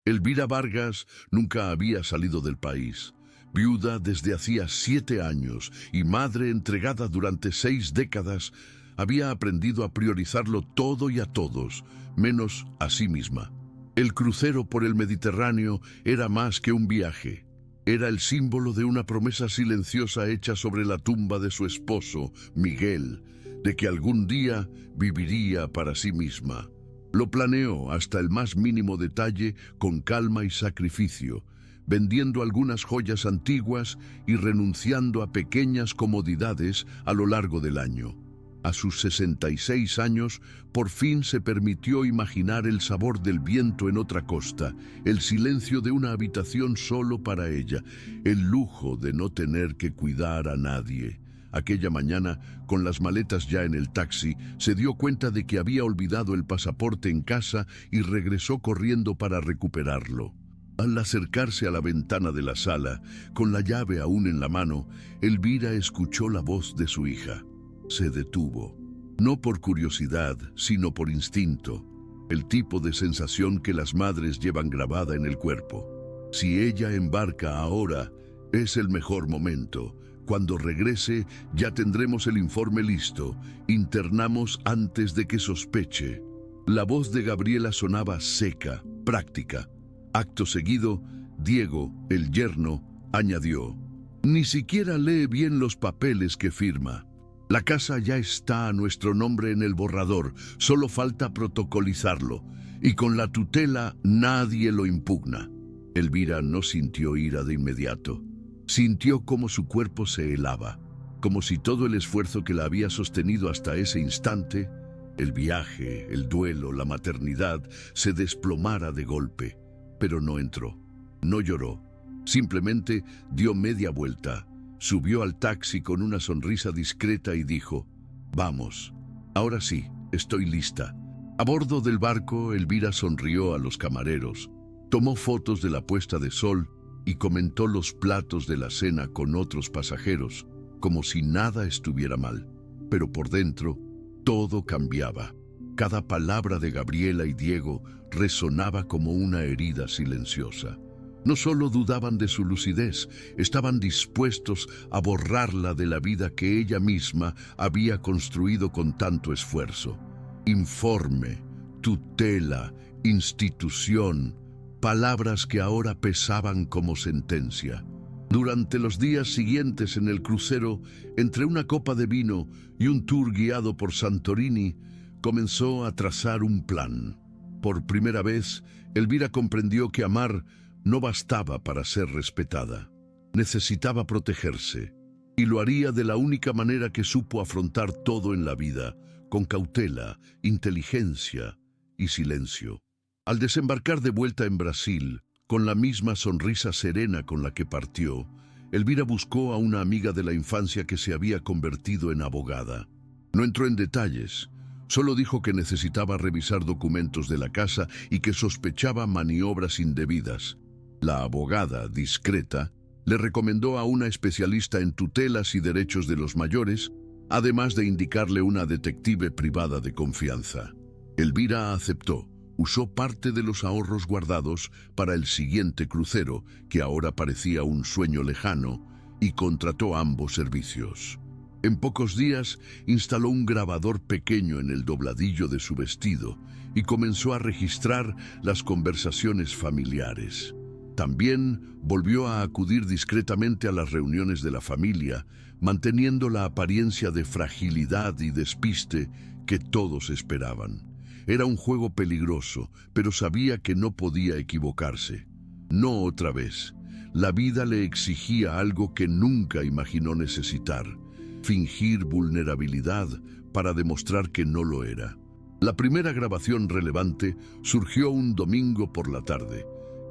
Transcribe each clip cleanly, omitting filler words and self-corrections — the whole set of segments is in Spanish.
Elvira Vargas nunca había salido del país. Viuda desde hacía 7 años y madre entregada durante 6 décadas, había aprendido a priorizarlo todo y a todos, menos a sí misma. El crucero por el Mediterráneo era más que un viaje. Era el símbolo de una promesa silenciosa hecha sobre la tumba de su esposo, Miguel, de que algún día viviría para sí misma. Lo planeó hasta el más mínimo detalle con calma y sacrificio, vendiendo algunas joyas antiguas y renunciando a pequeñas comodidades a lo largo del año. A sus 66 años, por fin se permitió imaginar el sabor del viento en otra costa, el silencio de una habitación solo para ella, el lujo de no tener que cuidar a nadie. Aquella mañana, con las maletas ya en el taxi, se dio cuenta de que había olvidado el pasaporte en casa y regresó corriendo para recuperarlo. Al acercarse a la ventana de la sala, con la llave aún en la mano, Elvira escuchó la voz de su hija. Se detuvo, no por curiosidad, sino por instinto, el tipo de sensación que las madres llevan grabada en el cuerpo. Si ella embarca ahora, es el mejor momento. Cuando regrese, ya tendremos el informe listo. Internamos antes de que sospeche. La voz de Gabriela sonaba seca, práctica. Acto seguido, Diego, el yerno, añadió: «Ni siquiera lee bien los papeles que firma. La casa ya está a nuestro nombre en el borrador, solo falta protocolizarlo, y con la tutela nadie lo impugna». Elvira no sintió ira de inmediato. Sintió como su cuerpo se helaba, como si todo el esfuerzo que la había sostenido hasta ese instante, el viaje, el duelo, la maternidad, se desplomara de golpe. Pero no entró, no lloró, simplemente dio media vuelta. Subió al taxi con una sonrisa discreta y dijo: «Vamos, ahora sí, estoy lista». A bordo del barco, Elvira sonrió a los camareros, tomó fotos de la puesta de sol y comentó los platos de la cena con otros pasajeros, como si nada estuviera mal. Pero por dentro, todo cambiaba. Cada palabra de Gabriela y Diego resonaba como una herida silenciosa. No solo dudaban de su lucidez, estaban dispuestos a borrarla de la vida que ella misma había construido con tanto esfuerzo. Informe, tutela, institución, palabras que ahora pesaban como sentencia. Durante los días siguientes en el crucero, entre una copa de vino y un tour guiado por Santorini, comenzó a trazar un plan. Por primera vez, Elvira comprendió que amar no bastaba para ser respetada. Necesitaba protegerse, y lo haría de la única manera que supo afrontar todo en la vida, con cautela, inteligencia y silencio. Al desembarcar de vuelta en Brasil, con la misma sonrisa serena con la que partió, Elvira buscó a una amiga de la infancia que se había convertido en abogada. No entró en detalles, solo dijo que necesitaba revisar documentos de la casa y que sospechaba maniobras indebidas. La abogada, discreta, le recomendó a una especialista en tutelas y derechos de los mayores, además de indicarle una detective privada de confianza. Elvira aceptó, usó parte de los ahorros guardados para el siguiente crucero, que ahora parecía un sueño lejano, y contrató ambos servicios. En pocos días instaló un grabador pequeño en el dobladillo de su vestido y comenzó a registrar las conversaciones familiares. También volvió a acudir discretamente a las reuniones de la familia, manteniendo la apariencia de fragilidad y despiste que todos esperaban. Era un juego peligroso, pero sabía que no podía equivocarse. No otra vez. La vida le exigía algo que nunca imaginó necesitar: fingir vulnerabilidad para demostrar que no lo era. La primera grabación relevante surgió un domingo por la tarde.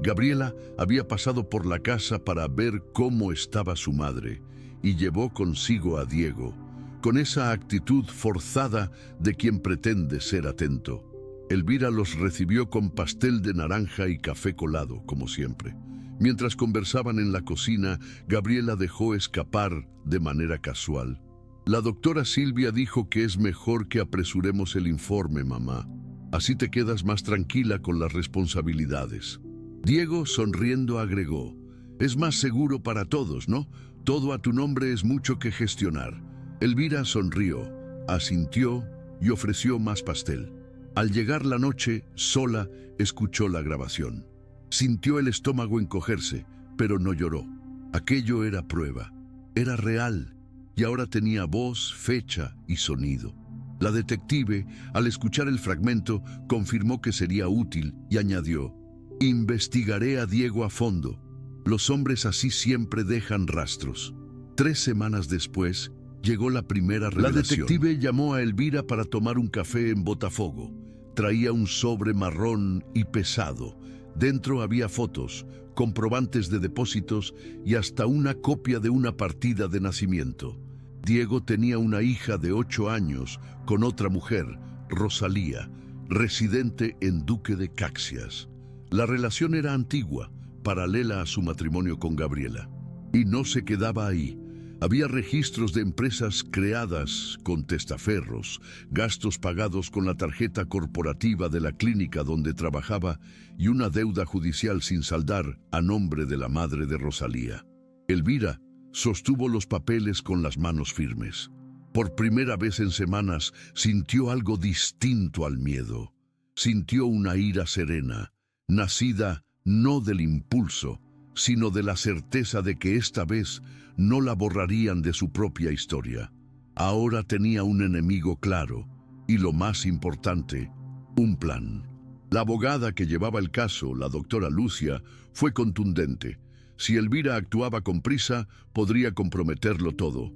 Gabriela había pasado por la casa para ver cómo estaba su madre y llevó consigo a Diego, con esa actitud forzada de quien pretende ser atento. Elvira los recibió con pastel de naranja y café colado, como siempre. Mientras conversaban en la cocina, Gabriela dejó escapar de manera casual: «La doctora Silvia dijo que es mejor que apresuremos el informe, mamá. Así te quedas más tranquila con las responsabilidades». Diego, sonriendo, agregó: «Es más seguro para todos, ¿no? Todo a tu nombre es mucho que gestionar». Elvira sonrió, asintió y ofreció más pastel. Al llegar la noche, sola, escuchó la grabación. Sintió el estómago encogerse, pero no lloró. Aquello era prueba, era real, y ahora tenía voz, fecha y sonido. La detective, al escuchar el fragmento, confirmó que sería útil y añadió: «Investigaré a Diego a fondo. Los hombres así siempre dejan rastros». 3 semanas después, llegó la primera revelación. La detective llamó a Elvira para tomar un café en Botafogo. Traía un sobre marrón y pesado. Dentro había fotos, comprobantes de depósitos y hasta una copia de una partida de nacimiento. Diego tenía una hija de 8 años con otra mujer, Rosalía, residente en Duque de Caxias. La relación era antigua, paralela a su matrimonio con Gabriela. Y no se quedaba ahí. Había registros de empresas creadas con testaferros, gastos pagados con la tarjeta corporativa de la clínica donde trabajaba y una deuda judicial sin saldar a nombre de la madre de Rosalía. Elvira sostuvo los papeles con las manos firmes. Por primera vez en semanas sintió algo distinto al miedo. Sintió una ira serena, nacida no del impulso, sino de la certeza de que esta vez no la borrarían de su propia historia. Ahora tenía un enemigo claro y, lo más importante, un plan. La abogada que llevaba el caso, la doctora Lucia, fue contundente. Si Elvira actuaba con prisa, podría comprometerlo todo.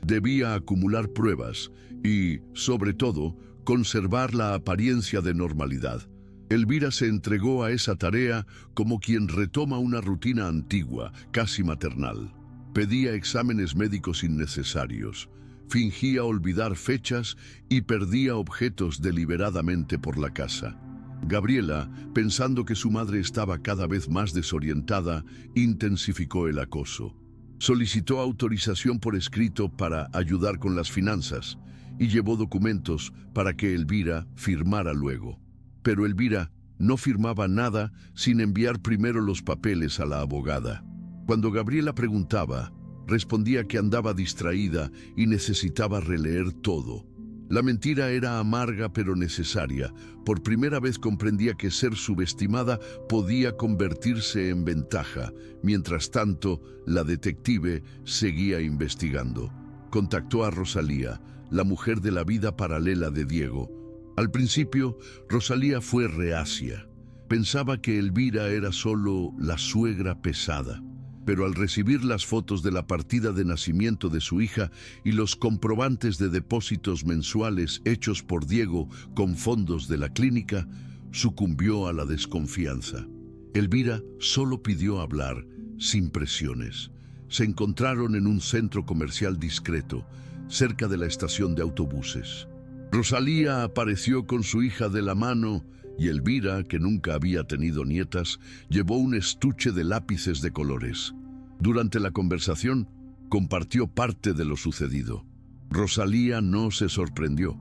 Debía acumular pruebas y, sobre todo, conservar la apariencia de normalidad. Elvira se entregó a esa tarea como quien retoma una rutina antigua, casi maternal. Pedía exámenes médicos innecesarios, fingía olvidar fechas y perdía objetos deliberadamente por la casa. Gabriela, pensando que su madre estaba cada vez más desorientada, intensificó el acoso. Solicitó autorización por escrito para ayudar con las finanzas y llevó documentos para que Elvira firmara luego. Pero Elvira no firmaba nada sin enviar primero los papeles a la abogada. Cuando Gabriela preguntaba, respondía que andaba distraída y necesitaba releer todo. La mentira era amarga pero necesaria. Por primera vez comprendía que ser subestimada podía convertirse en ventaja. Mientras tanto, la detective seguía investigando. Contactó a Rosalía, la mujer de la vida paralela de Diego. Al principio, Rosalía fue reacia. Pensaba que Elvira era solo la suegra pesada. Pero al recibir las fotos de la partida de nacimiento de su hija y los comprobantes de depósitos mensuales hechos por Diego con fondos de la clínica, sucumbió a la desconfianza. Elvira solo pidió hablar, sin presiones. Se encontraron en un centro comercial discreto, cerca de la estación de autobuses. Rosalía apareció con su hija de la mano y Elvira, que nunca había tenido nietas, llevó un estuche de lápices de colores. Durante la conversación, compartió parte de lo sucedido. Rosalía no se sorprendió,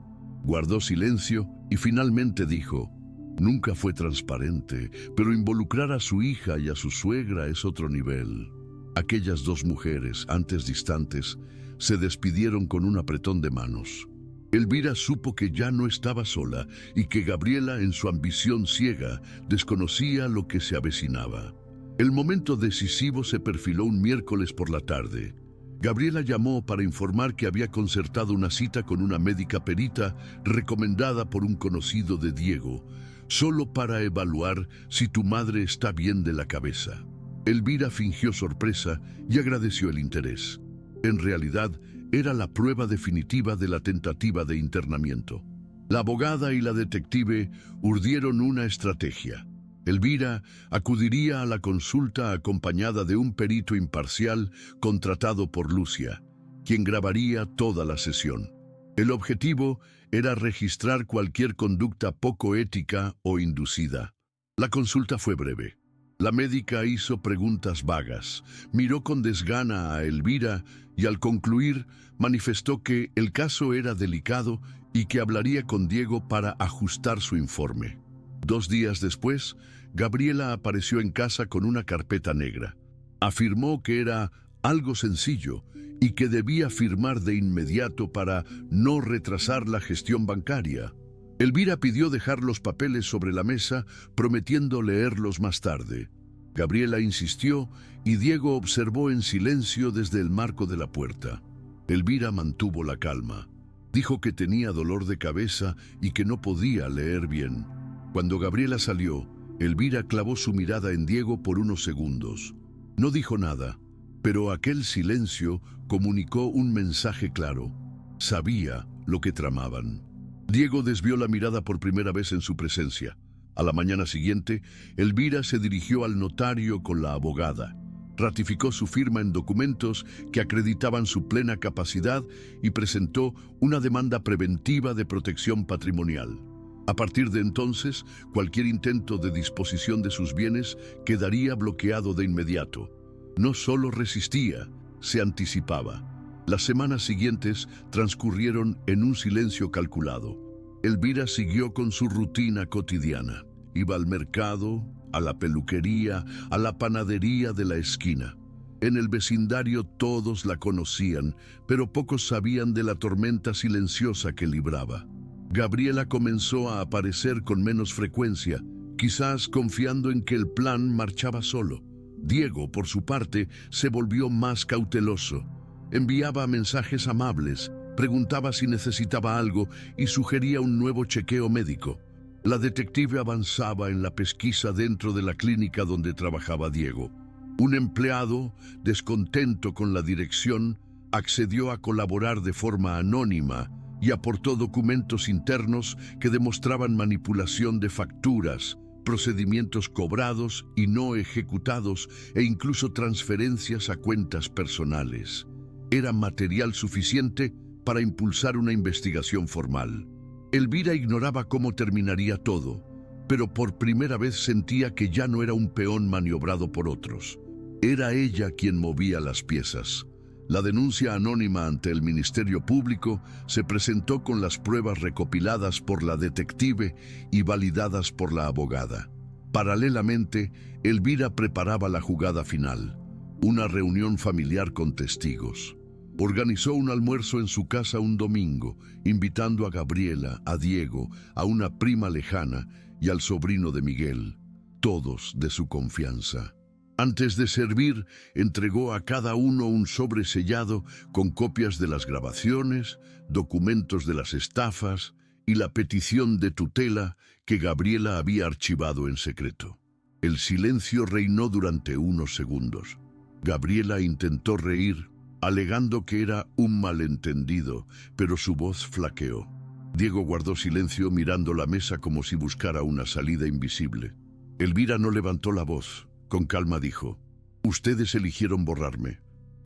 guardó silencio y finalmente dijo: «Nunca fue transparente, pero involucrar a su hija y a su suegra es otro nivel». Aquellas 2 mujeres, antes distantes, se despidieron con un apretón de manos. Elvira supo que ya no estaba sola y que Gabriela, en su ambición ciega, desconocía lo que se avecinaba. El momento decisivo se perfiló un miércoles por la tarde. Gabriela llamó para informar que había concertado una cita con una médica perita recomendada por un conocido de Diego, solo para evaluar si tu madre está bien de la cabeza. Elvira fingió sorpresa y agradeció el interés. En realidad, era la prueba definitiva de la tentativa de internamiento. La abogada y la detective urdieron una estrategia. Elvira acudiría a la consulta acompañada de un perito imparcial contratado por Lucia, quien grabaría toda la sesión. El objetivo era registrar cualquier conducta poco ética o inducida. La consulta fue breve. La médica hizo preguntas vagas, miró con desgana a Elvira y al concluir manifestó que el caso era delicado y que hablaría con Diego para ajustar su informe. 2 días después, Gabriela apareció en casa con una carpeta negra. Afirmó que era algo sencillo y que debía firmar de inmediato para no retrasar la gestión bancaria. Elvira pidió dejar los papeles sobre la mesa, prometiendo leerlos más tarde. Gabriela insistió y Diego observó en silencio desde el marco de la puerta. Elvira mantuvo la calma. Dijo que tenía dolor de cabeza y que no podía leer bien. Cuando Gabriela salió, Elvira clavó su mirada en Diego por unos segundos. No dijo nada, pero aquel silencio comunicó un mensaje claro. Sabía lo que tramaban. Diego desvió la mirada por primera vez en su presencia. A la mañana siguiente, Elvira se dirigió al notario con la abogada. Ratificó su firma en documentos que acreditaban su plena capacidad y presentó una demanda preventiva de protección patrimonial. A partir de entonces, cualquier intento de disposición de sus bienes quedaría bloqueado de inmediato. No solo resistía, se anticipaba. Las semanas siguientes transcurrieron en un silencio calculado. Elvira siguió con su rutina cotidiana. Iba al mercado, a la peluquería, a la panadería de la esquina. En el vecindario todos la conocían, pero pocos sabían de la tormenta silenciosa que libraba. Gabriela comenzó a aparecer con menos frecuencia, quizás confiando en que el plan marchaba solo. Diego, por su parte, se volvió más cauteloso. Enviaba mensajes amables, preguntaba si necesitaba algo y sugería un nuevo chequeo médico. La detective avanzaba en la pesquisa dentro de la clínica donde trabajaba Diego. Un empleado, descontento con la dirección, accedió a colaborar de forma anónima y aportó documentos internos que demostraban manipulación de facturas, procedimientos cobrados y no ejecutados e incluso transferencias a cuentas personales. Era material suficiente para impulsar una investigación formal. Elvira ignoraba cómo terminaría todo, pero por primera vez sentía que ya no era un peón maniobrado por otros. Era ella quien movía las piezas. La denuncia anónima ante el Ministerio Público se presentó con las pruebas recopiladas por la detective y validadas por la abogada. Paralelamente, Elvira preparaba la jugada final, una reunión familiar con testigos. Organizó un almuerzo en su casa un domingo, invitando a Gabriela, a Diego, a una prima lejana y al sobrino de Miguel, todos de su confianza. Antes de servir, entregó a cada uno un sobre sellado con copias de las grabaciones, documentos de las estafas y la petición de tutela que Gabriela había archivado en secreto. El silencio reinó durante unos segundos. Gabriela intentó reír, alegando que era un malentendido, pero su voz flaqueó. Diego guardó silencio mirando la mesa como si buscara una salida invisible. Elvira no levantó la voz. Con calma dijo: «Ustedes eligieron borrarme.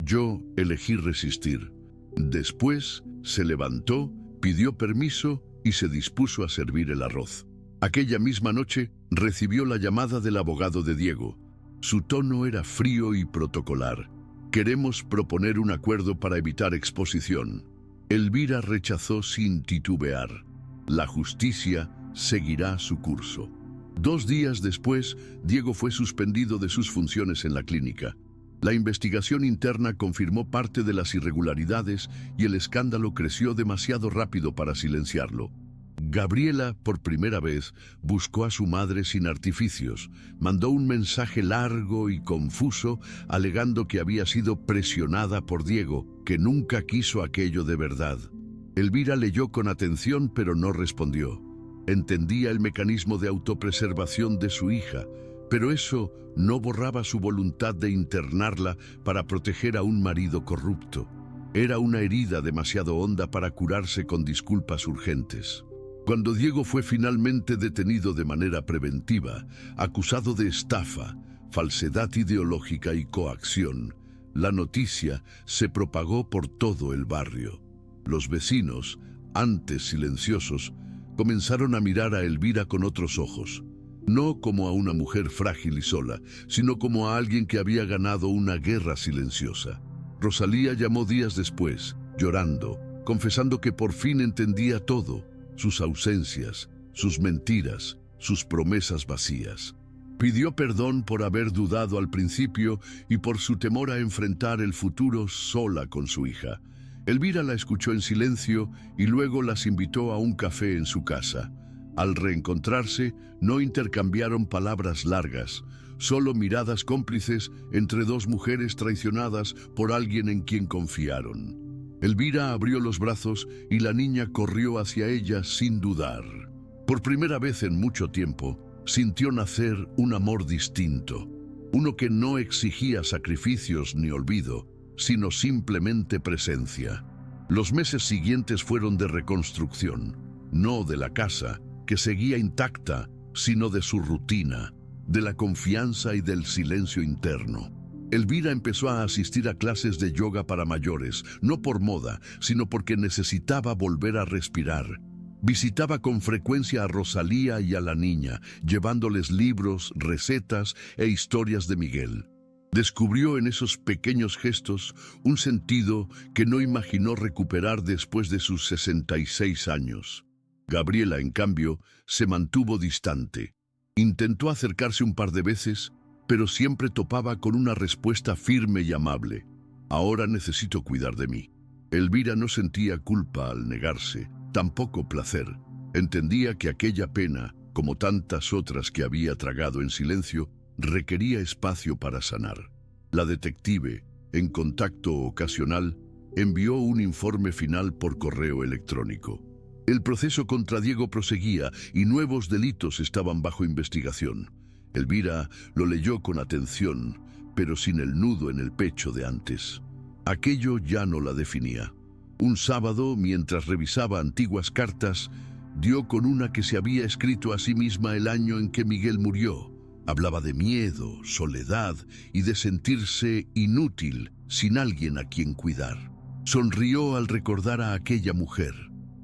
Yo elegí resistir». Después se levantó, pidió permiso y se dispuso a servir el arroz. Aquella misma noche recibió la llamada del abogado de Diego. Su tono era frío y protocolar. «Queremos proponer un acuerdo para evitar exposición». Elvira rechazó sin titubear. La justicia seguirá su curso. 2 días después, Diego fue suspendido de sus funciones en la clínica. La investigación interna confirmó parte de las irregularidades y el escándalo creció demasiado rápido para silenciarlo. Gabriela, por primera vez, buscó a su madre sin artificios. Mandó un mensaje largo y confuso, alegando que había sido presionada por Diego, que nunca quiso aquello de verdad. Elvira leyó con atención, pero no respondió. Entendía el mecanismo de autopreservación de su hija, pero eso no borraba su voluntad de internarla para proteger a un marido corrupto. Era una herida demasiado honda para curarse con disculpas urgentes. Cuando Diego fue finalmente detenido de manera preventiva, acusado de estafa, falsedad ideológica y coacción, la noticia se propagó por todo el barrio. Los vecinos, antes silenciosos, comenzaron a mirar a Elvira con otros ojos, no como a una mujer frágil y sola, sino como a alguien que había ganado una guerra silenciosa. Rosalía llamó días después, llorando, confesando que por fin entendía todo, sus ausencias, sus mentiras, sus promesas vacías. Pidió perdón por haber dudado al principio y por su temor a enfrentar el futuro sola con su hija. Elvira la escuchó en silencio y luego las invitó a un café en su casa. Al reencontrarse, no intercambiaron palabras largas, solo miradas cómplices entre dos mujeres traicionadas por alguien en quien confiaron. Elvira abrió los brazos y la niña corrió hacia ella sin dudar. Por primera vez en mucho tiempo, sintió nacer un amor distinto, uno que no exigía sacrificios ni olvido, sino simplemente presencia. Los meses siguientes fueron de reconstrucción, no de la casa, que seguía intacta, sino de su rutina, de la confianza y del silencio interno. Elvira empezó a asistir a clases de yoga para mayores, no por moda, sino porque necesitaba volver a respirar. Visitaba con frecuencia a Rosalía y a la niña, llevándoles libros, recetas e historias de Miguel. Descubrió en esos pequeños gestos un sentido que no imaginó recuperar después de sus 66 años. Gabriela, en cambio, se mantuvo distante. Intentó acercarse un par de veces, pero siempre topaba con una respuesta firme y amable. Ahora necesito cuidar de mí. Elvira no sentía culpa al negarse, tampoco placer. Entendía que aquella pena, como tantas otras que había tragado en silencio, requería espacio para sanar. La detective, en contacto ocasional, envió un informe final por correo electrónico. El proceso contra Diego proseguía y nuevos delitos estaban bajo investigación. Elvira lo leyó con atención, pero sin el nudo en el pecho de antes. Aquello ya no la definía. Un sábado, mientras revisaba antiguas cartas, dio con una que se había escrito a sí misma el año en que Miguel murió. Hablaba de miedo, soledad y de sentirse inútil, sin alguien a quien cuidar. Sonrió al recordar a aquella mujer,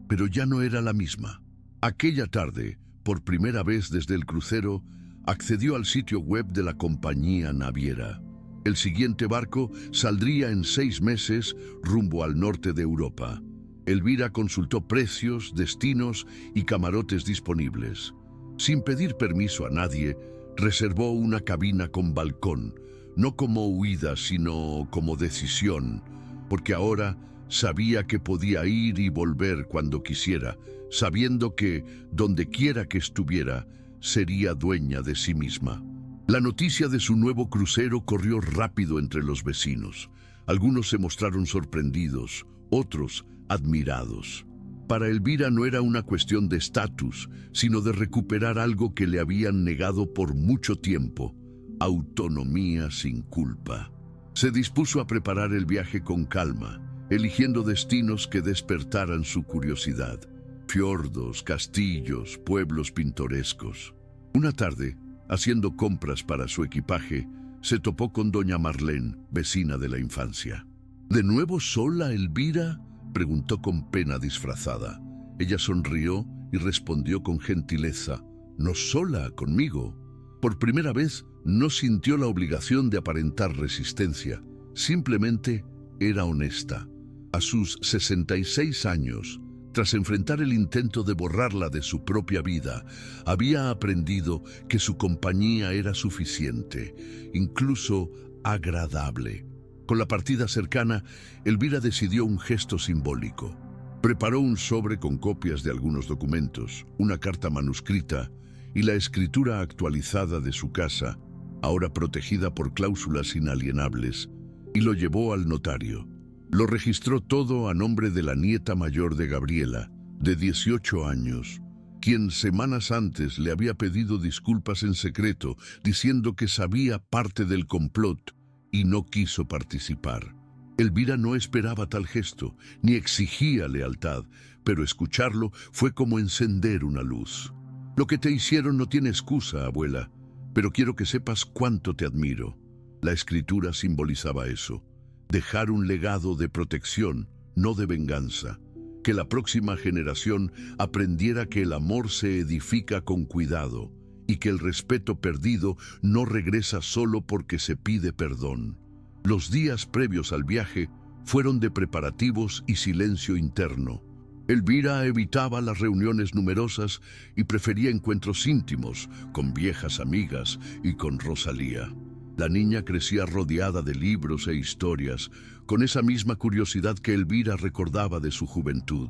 pero ya no era la misma. Aquella tarde, por primera vez desde el crucero, accedió al sitio web de la compañía naviera. El siguiente barco saldría en 6 meses rumbo al norte de Europa. Elvira consultó precios, destinos y camarotes disponibles. Sin pedir permiso a nadie, reservó una cabina con balcón, no como huida, sino como decisión, porque ahora sabía que podía ir y volver cuando quisiera, sabiendo que, donde quiera que estuviera, sería dueña de sí misma. La noticia de su nuevo crucero corrió rápido entre los vecinos. Algunos se mostraron sorprendidos, otros admirados. Para Elvira no era una cuestión de estatus, sino de recuperar algo que le habían negado por mucho tiempo: autonomía sin culpa. Se dispuso a preparar el viaje con calma, eligiendo destinos que despertaran su curiosidad. Fiordos, castillos, pueblos pintorescos. Una tarde, haciendo compras para su equipaje, se topó con doña Marlene, vecina de la infancia. ¿De nuevo sola, Elvira?, preguntó con pena disfrazada. Ella sonrió y respondió con gentileza: «No sola, conmigo». Por primera vez, no sintió la obligación de aparentar resistencia. Simplemente era honesta. A sus 66 años, tras enfrentar el intento de borrarla de su propia vida, había aprendido que su compañía era suficiente, incluso agradable. Con la partida cercana, Elvira decidió un gesto simbólico. Preparó un sobre con copias de algunos documentos, una carta manuscrita y la escritura actualizada de su casa, ahora protegida por cláusulas inalienables, y lo llevó al notario. Lo registró todo a nombre de la nieta mayor de Gabriela, de 18 años, quien semanas antes le había pedido disculpas en secreto, diciendo que sabía parte del complot y no quiso participar. Elvira no esperaba tal gesto, ni exigía lealtad, pero escucharlo fue como encender una luz. «Lo que te hicieron no tiene excusa, abuela, pero quiero que sepas cuánto te admiro». La escritura simbolizaba eso: dejar un legado de protección, no de venganza. Que la próxima generación aprendiera que el amor se edifica con cuidado y que el respeto perdido no regresa solo porque se pide perdón. Los días previos al viaje fueron de preparativos y silencio interno. Elvira evitaba las reuniones numerosas y prefería encuentros íntimos con viejas amigas y con Rosalía. La niña crecía rodeada de libros e historias, con esa misma curiosidad que Elvira recordaba de su juventud.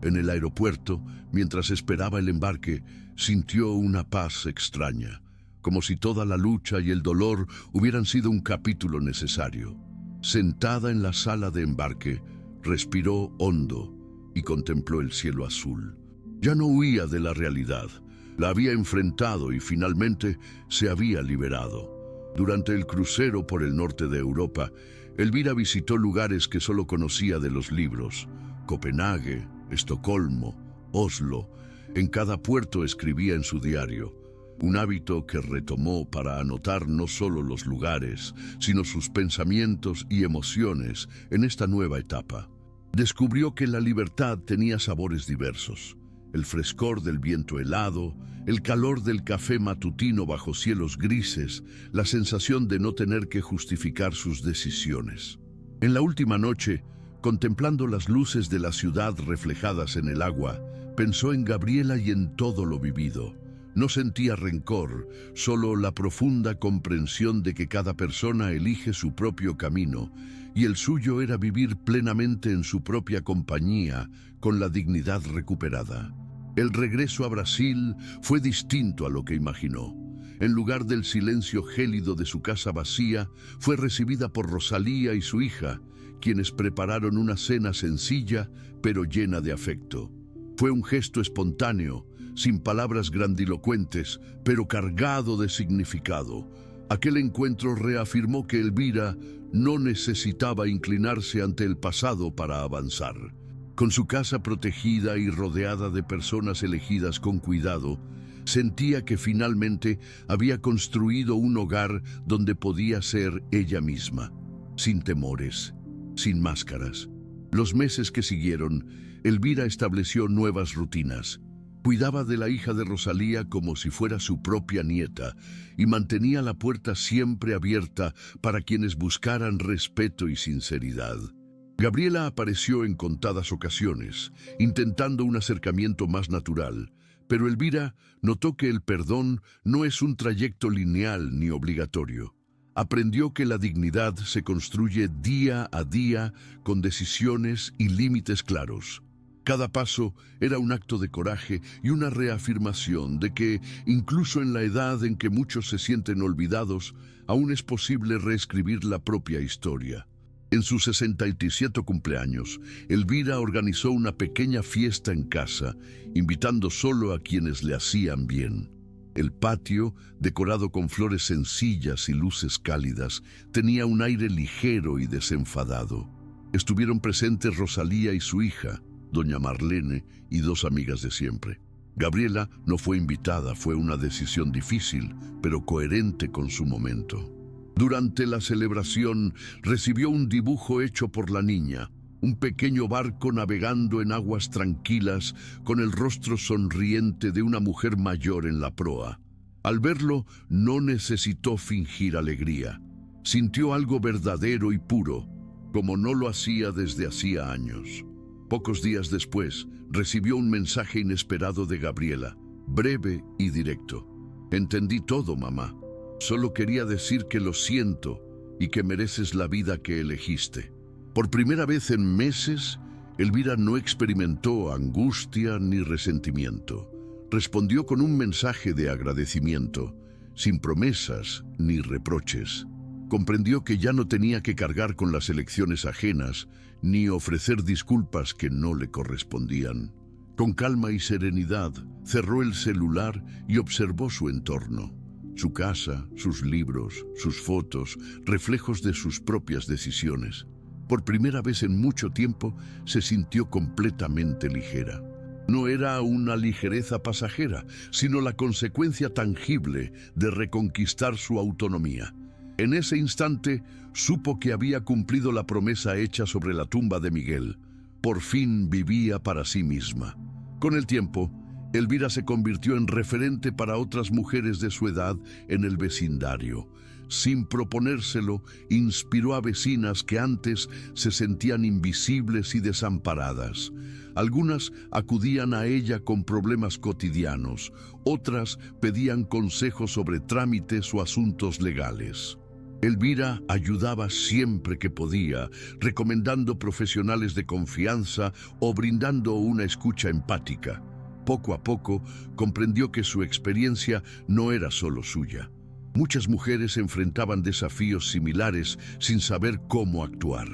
En el aeropuerto, mientras esperaba el embarque, sintió una paz extraña, como si toda la lucha y el dolor hubieran sido un capítulo necesario. Sentada en la sala de embarque, respiró hondo y contempló el cielo azul. Ya no huía de la realidad, la había enfrentado y finalmente se había liberado. Durante el crucero por el norte de Europa, Elvira visitó lugares que solo conocía de los libros: Copenhague, Estocolmo, Oslo. En cada puerto escribía en su diario, un hábito que retomó para anotar no solo los lugares, sino sus pensamientos y emociones en esta nueva etapa. Descubrió que la libertad tenía sabores diversos: el frescor del viento helado, el calor del café matutino bajo cielos grises, la sensación de no tener que justificar sus decisiones. En la última noche, contemplando las luces de la ciudad reflejadas en el agua, pensó en Gabriela y en todo lo vivido. No sentía rencor, solo la profunda comprensión de que cada persona elige su propio camino, y el suyo era vivir plenamente en su propia compañía, con la dignidad recuperada. El regreso a Brasil fue distinto a lo que imaginó. En lugar del silencio gélido de su casa vacía, fue recibida por Rosalía y su hija, quienes prepararon una cena sencilla, pero llena de afecto. Fue un gesto espontáneo, sin palabras grandilocuentes, pero cargado de significado. Aquel encuentro reafirmó que Elvira no necesitaba inclinarse ante el pasado para avanzar. Con su casa protegida y rodeada de personas elegidas con cuidado, sentía que finalmente había construido un hogar donde podía ser ella misma, sin temores, sin máscaras. Los meses que siguieron, Elvira estableció nuevas rutinas. Cuidaba de la hija de Rosalía como si fuera su propia nieta y mantenía la puerta siempre abierta para quienes buscaran respeto y sinceridad. Gabriela apareció en contadas ocasiones, intentando un acercamiento más natural, pero Elvira notó que el perdón no es un trayecto lineal ni obligatorio. Aprendió que la dignidad se construye día a día con decisiones y límites claros. Cada paso era un acto de coraje y una reafirmación de que, incluso en la edad en que muchos se sienten olvidados, aún es posible reescribir la propia historia. En su 67 cumpleaños, Elvira organizó una pequeña fiesta en casa, invitando solo a quienes le hacían bien. El patio, decorado con flores sencillas y luces cálidas, tenía un aire ligero y desenfadado. Estuvieron presentes Rosalía y su hija, doña Marlene, y dos amigas de siempre. Gabriela no fue invitada, fue una decisión difícil, pero coherente con su momento. Durante la celebración recibió un dibujo hecho por la niña, un pequeño barco navegando en aguas tranquilas con el rostro sonriente de una mujer mayor en la proa. Al verlo, no necesitó fingir alegría. Sintió algo verdadero y puro, como no lo hacía desde hacía años. Pocos días después, recibió un mensaje inesperado de Gabriela, breve y directo. Entendí todo, mamá. Solo quería decir que lo siento y que mereces la vida que elegiste. Por primera vez en meses, Elvira no experimentó angustia ni resentimiento. Respondió con un mensaje de agradecimiento, sin promesas ni reproches. Comprendió que ya no tenía que cargar con las elecciones ajenas, ni ofrecer disculpas que no le correspondían. Con calma y serenidad, cerró el celular y observó su entorno. Su casa, sus libros, sus fotos, reflejos de sus propias decisiones. Por primera vez en mucho tiempo, se sintió completamente ligera. No era una ligereza pasajera, sino la consecuencia tangible de reconquistar su autonomía. En ese instante, supo que había cumplido la promesa hecha sobre la tumba de Miguel. Por fin vivía para sí misma. Con el tiempo, Elvira se convirtió en referente para otras mujeres de su edad en el vecindario. sin proponérselo, inspiró a vecinas que antes se sentían invisibles y desamparadas. Algunas acudían a ella con problemas cotidianos, otras pedían consejos sobre trámites o asuntos legales. Elvira ayudaba siempre que podía, recomendando profesionales de confianza o brindando una escucha empática. Poco a poco comprendió que su experiencia no era solo suya. Muchas mujeres enfrentaban desafíos similares sin saber cómo actuar.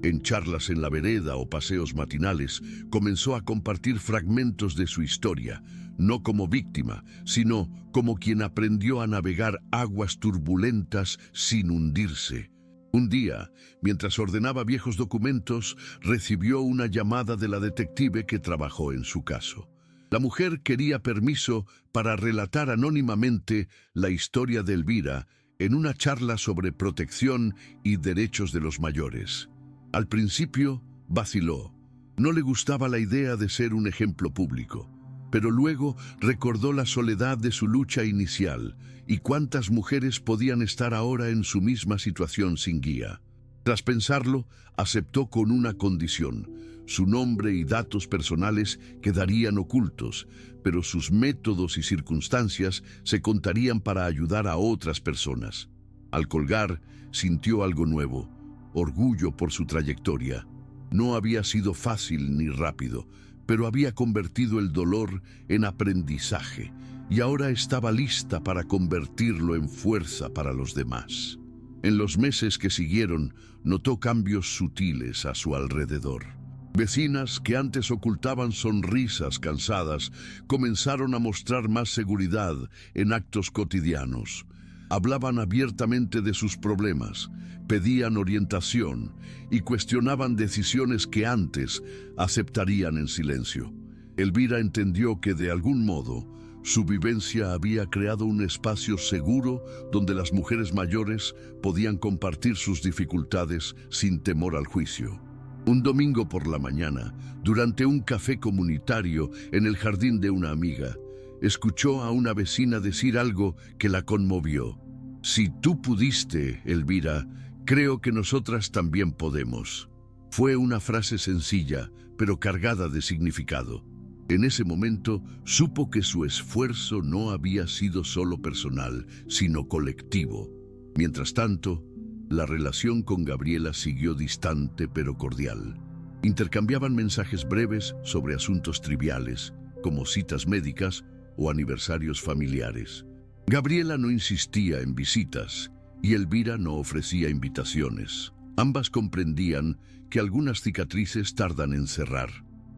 En charlas en la vereda o paseos matinales, comenzó a compartir fragmentos de su historia, no como víctima, sino como quien aprendió a navegar aguas turbulentas sin hundirse. Un día, mientras ordenaba viejos documentos, recibió una llamada de la detective que trabajó en su caso. La mujer quería permiso para relatar anónimamente la historia de Elvira en una charla sobre protección y derechos de los mayores. Al principio, vaciló. No le gustaba la idea de ser un ejemplo público, pero luego recordó la soledad de su lucha inicial y cuántas mujeres podían estar ahora en su misma situación sin guía. Tras pensarlo, aceptó con una condición. Su nombre y datos personales quedarían ocultos, pero sus métodos y circunstancias se contarían para ayudar a otras personas. Al colgar, sintió algo nuevo. Orgullo por su trayectoria. No había sido fácil ni rápido, pero había convertido el dolor en aprendizaje y ahora estaba lista para convertirlo en fuerza para los demás. En los meses que siguieron, notó cambios sutiles a su alrededor. Vecinas que antes ocultaban sonrisas cansadas comenzaron a mostrar más seguridad en actos cotidianos. Hablaban abiertamente de sus problemas, pedían orientación y cuestionaban decisiones que antes aceptarían en silencio. Elvira entendió que de algún modo su vivencia había creado un espacio seguro donde las mujeres mayores podían compartir sus dificultades sin temor al juicio. Un domingo por la mañana, durante un café comunitario en el jardín de una amiga, escuchó a una vecina decir algo que la conmovió. Si tú pudiste, Elvira, creo que nosotras también podemos. Fue una frase sencilla, pero cargada de significado. En ese momento, supo que su esfuerzo no había sido solo personal, sino colectivo. Mientras tanto, la relación con Gabriela siguió distante pero cordial. Intercambiaban mensajes breves sobre asuntos triviales, como citas médicas o aniversarios familiares. Gabriela no insistía en visitas y Elvira no ofrecía invitaciones. Ambas comprendían que algunas cicatrices tardan en cerrar.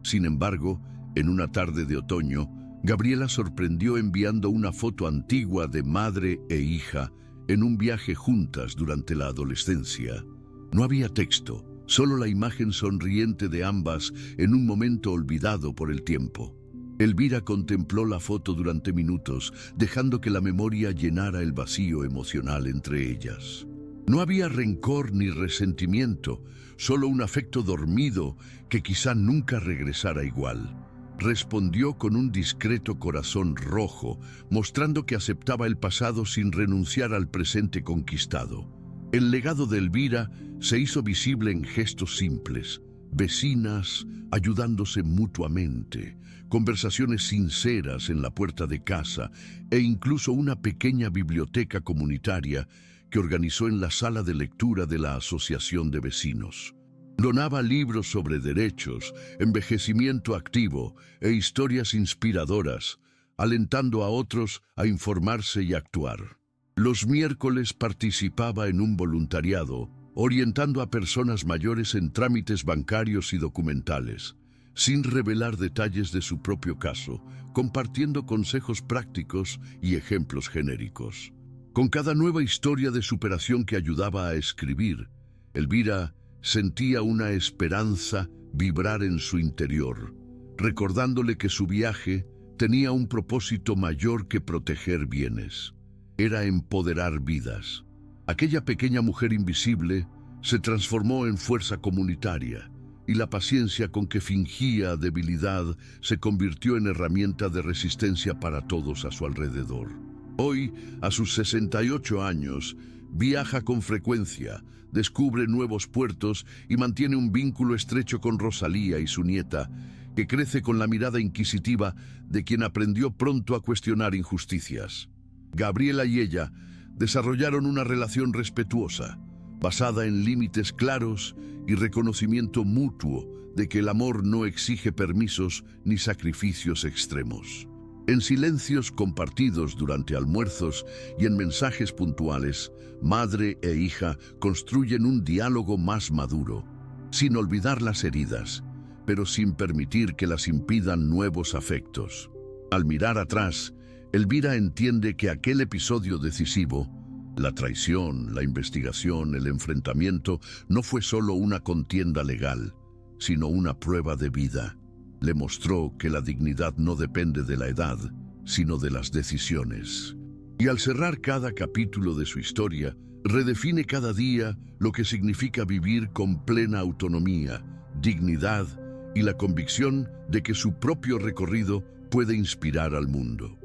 Sin embargo, en una tarde de otoño, Gabriela sorprendió enviando una foto antigua de madre e hija en un viaje juntas durante la adolescencia. No había texto, solo la imagen sonriente de ambas en un momento olvidado por el tiempo. Elvira contempló la foto durante minutos, dejando que la memoria llenara el vacío emocional entre ellas. No había rencor ni resentimiento, solo un afecto dormido que quizá nunca regresara igual. Respondió con un discreto corazón rojo, mostrando que aceptaba el pasado sin renunciar al presente conquistado. El legado de Elvira se hizo visible en gestos simples, vecinas ayudándose mutuamente, conversaciones sinceras en la puerta de casa e incluso una pequeña biblioteca comunitaria que organizó en la sala de lectura de la Asociación de Vecinos. Donaba libros sobre derechos, envejecimiento activo e historias inspiradoras, alentando a otros a informarse y actuar. Los miércoles participaba en un voluntariado, orientando a personas mayores en trámites bancarios y documentales, sin revelar detalles de su propio caso, compartiendo consejos prácticos y ejemplos genéricos. Con cada nueva historia de superación que ayudaba a escribir, Elvira sentía una esperanza vibrar en su interior, recordándole que su viaje tenía un propósito mayor que proteger bienes. Era empoderar vidas. Aquella pequeña mujer invisible se transformó en fuerza comunitaria, y la paciencia con que fingía debilidad se convirtió en herramienta de resistencia para todos a su alrededor. Hoy, a sus 68 años, Viaja con frecuencia, descubre nuevos puertos y mantiene un vínculo estrecho con Rosalía y su nieta, que crece con la mirada inquisitiva de quien aprendió pronto a cuestionar injusticias. Gabriela y ella desarrollaron una relación respetuosa, basada en límites claros y reconocimiento mutuo de que el amor no exige permisos ni sacrificios extremos. En silencios compartidos durante almuerzos y en mensajes puntuales, madre e hija construyen un diálogo más maduro, sin olvidar las heridas, pero sin permitir que las impidan nuevos afectos. Al mirar atrás, Elvira entiende que aquel episodio decisivo, la traición, la investigación, el enfrentamiento, no fue solo una contienda legal, sino una prueba de vida. Le mostró que la dignidad no depende de la edad, sino de las decisiones. Y al cerrar cada capítulo de su historia, redefine cada día lo que significa vivir con plena autonomía, dignidad y la convicción de que su propio recorrido puede inspirar al mundo.